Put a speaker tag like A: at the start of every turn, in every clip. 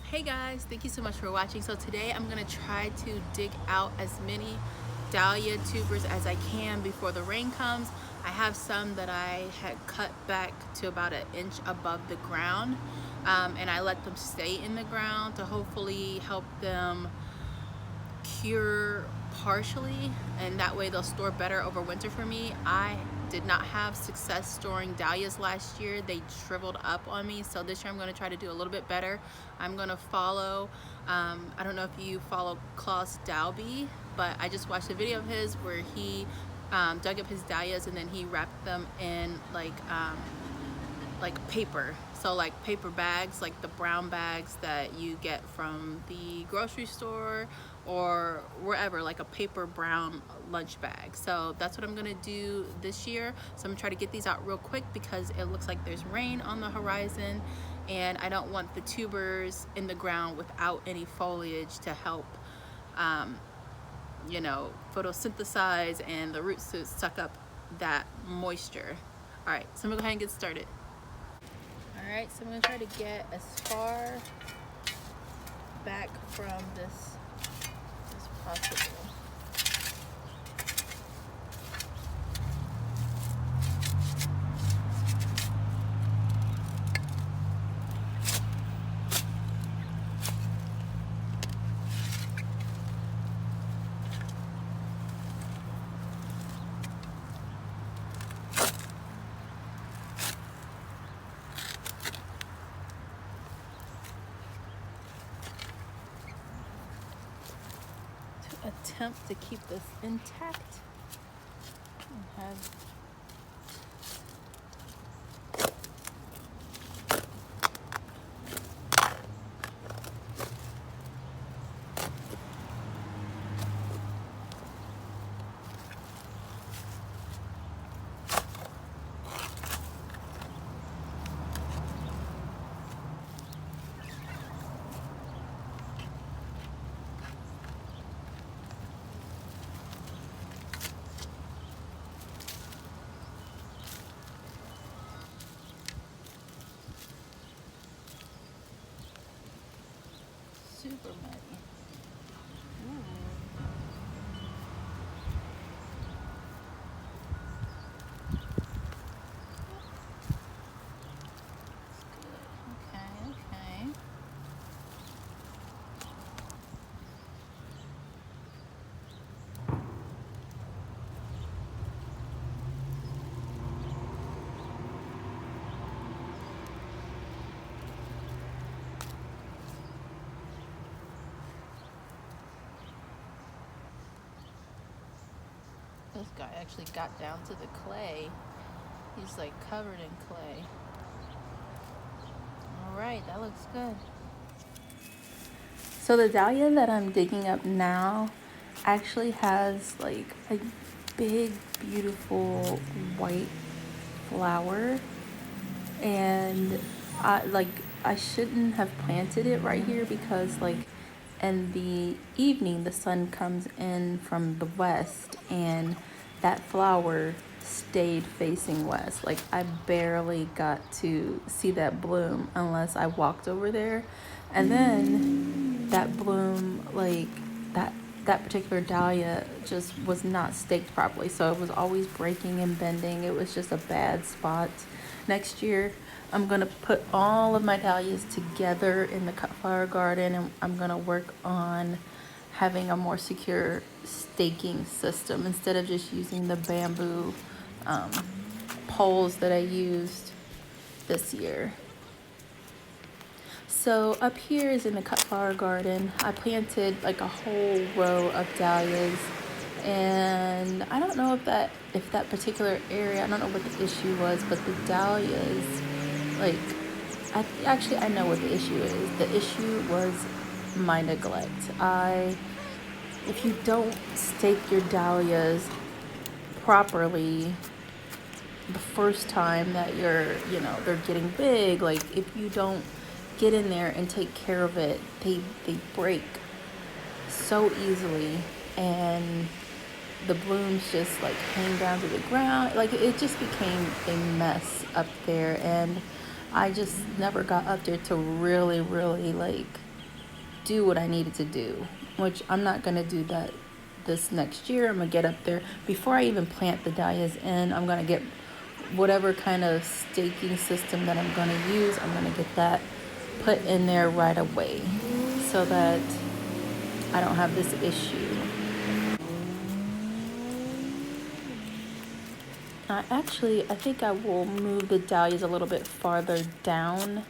A: Hey guys, thank you so much for watching. So today I'm going to try to dig out as many dahlia tubers as I can before the rain comes. I have some that I had cut back to about an inch above the ground, and I let them stay in the ground to hopefully help them cure partially, and that way they'll store better over winter for me. I did not have success storing dahlias last year. They shriveled up on me, so this year I'm going to try to do a little bit better. I'm going to follow, I don't know if you follow Klaus Dalby, but I just watched a video of his where he dug up his dahlias and then he wrapped them in like paper, so like paper bags, like the brown bags that you get from the grocery store or wherever, like a paper brown lunch bag. So that's what I'm gonna do this year. So I'm gonna try to get these out real quick because it looks like there's rain on the horizon and I don't want the tubers in the ground without any foliage to help you know, photosynthesize and the roots to suck up that moisture. All right, so I'm gonna go ahead and get started. Alright, so I'm going to try to get as far back from this as possible. Attempt to keep this intact and have super muddy. Okay. This guy actually got down to the clay. He's like covered in clay. Alright, that looks good. So the dahlia that I'm digging up now actually has like a big, beautiful white flower, and I shouldn't have planted it right here because like in the evening the sun comes in from the west and that flower stayed facing west. Like I barely got to see that bloom unless I walked over there, and then that bloom, like that particular dahlia just was not staked properly, so it was always breaking and bending. It was just a bad spot. Next year I'm gonna put all of my dahlias together in the cut flower garden, and I'm gonna work on having a more secure staking system instead of just using the bamboo poles that I used this year. So up here is in the cut flower garden. I planted like a whole row of dahlias, and I don't know if that particular area, I don't know what the issue was, but the dahlias, like, I know what the issue is. The issue was my neglect. If you don't stake your dahlias properly the first time that they're getting big, like if you don't get in there and take care of it, they break so easily, and the blooms just like hang down to the ground. Like it just became a mess up there, and I just never got up there to really like do what I needed to do, which I'm not gonna do that this next year. I'm gonna get up there before I even plant the dahlias in. I'm gonna get whatever kind of staking system that I'm gonna use. I'm gonna get that put in there right away so that I don't have this issue. I think I will move the dahlias a little bit farther down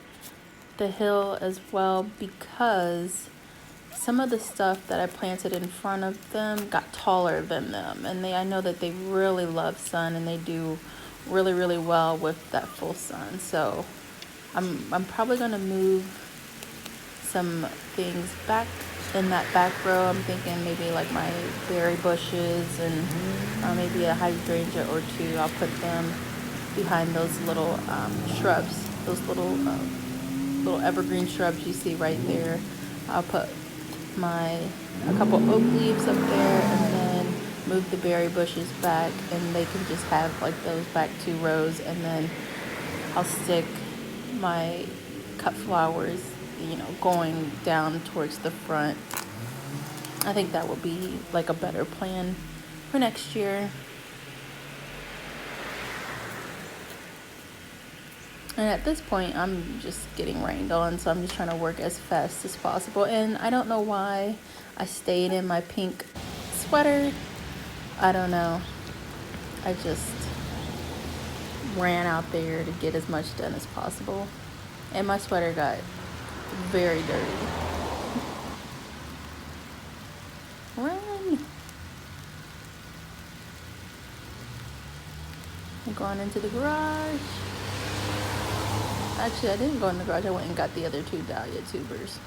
A: the hill as well, because some of the stuff that I planted in front of them got taller than them, and I know that they really love sun, and they do really well with that full sun. So I'm probably gonna move some things back in that back row. I'm thinking maybe like my berry bushes and maybe a hydrangea or two. I'll put them behind those little shrubs, those little evergreen shrubs you see right there. I'll put a couple oak leaves up there, and then move the berry bushes back, and they can just have like those back 2 rows, and then I'll stick my cut flowers, going down towards the front. I think that would be like a better plan for next year. And at this point, I'm just getting rained on, so I'm just trying to work as fast as possible. And I don't know why I stayed in my pink sweater. I don't know. I just ran out there to get as much done as possible. And my sweater got very dirty. Run! I'm going into the garage. Actually, I didn't go in the garage. I went and got the other 2 dahlia tubers.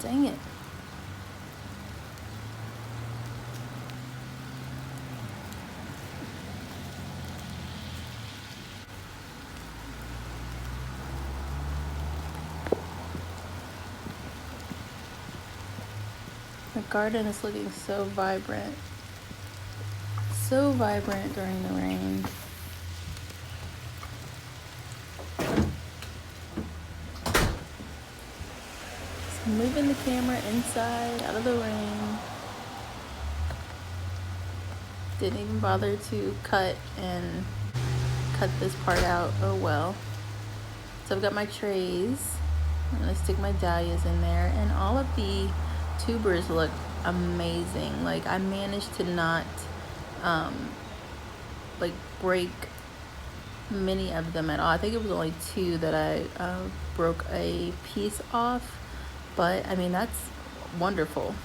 A: Dang it. The garden is looking so vibrant. So vibrant during the rain. So moving the camera inside, out of the rain. Didn't even bother to cut this part out. Oh well. So I've got my trays. I'm gonna stick my dahlias in there, and all of the tubers look amazing. Like, I managed to not break many of them at all. I think it was only 2 that I broke a piece off, but I mean, that's wonderful.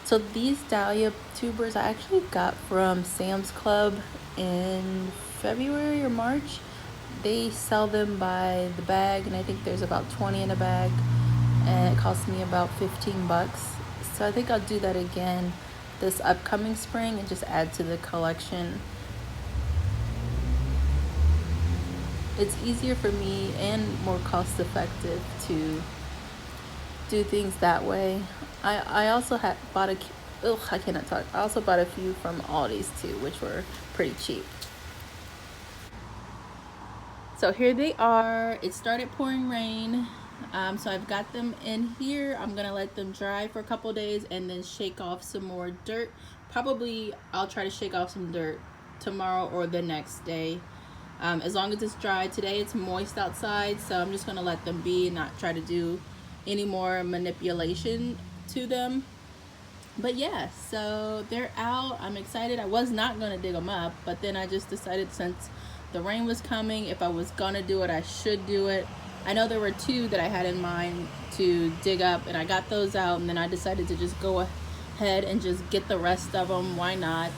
A: So these dahlia tubers I actually got from Sam's Club in February or March. They sell them by the bag, and I think there's about 20 in a bag, and it cost me about $15. So I think I'll do that again this upcoming spring and just add to the collection. It's easier for me and more cost effective to do things that way. I also bought I also bought a few from Aldi's too, which were pretty cheap. So here they are. It started pouring rain. So I've got them in here. I'm gonna let them dry for a couple days and then shake off some more dirt. Probably I'll try to shake off some dirt tomorrow or the next day. As long as it's dry. Today it's moist outside, so I'm just gonna let them be and not try to do any more manipulation to them. But yeah, so they're out. I'm excited. I was not gonna dig them up, but then I just decided, since the rain was coming, if I was gonna do it, I should do it. I know there were 2 that I had in mind to dig up, and I got those out, and then I decided to just go ahead and just get the rest of them. Why not?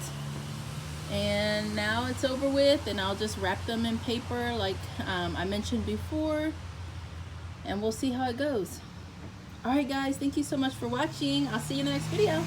A: And now it's over with, and I'll just wrap them in paper like I mentioned before, and we'll see how it goes. Alright guys, thank you so much for watching. I'll see you in the next video.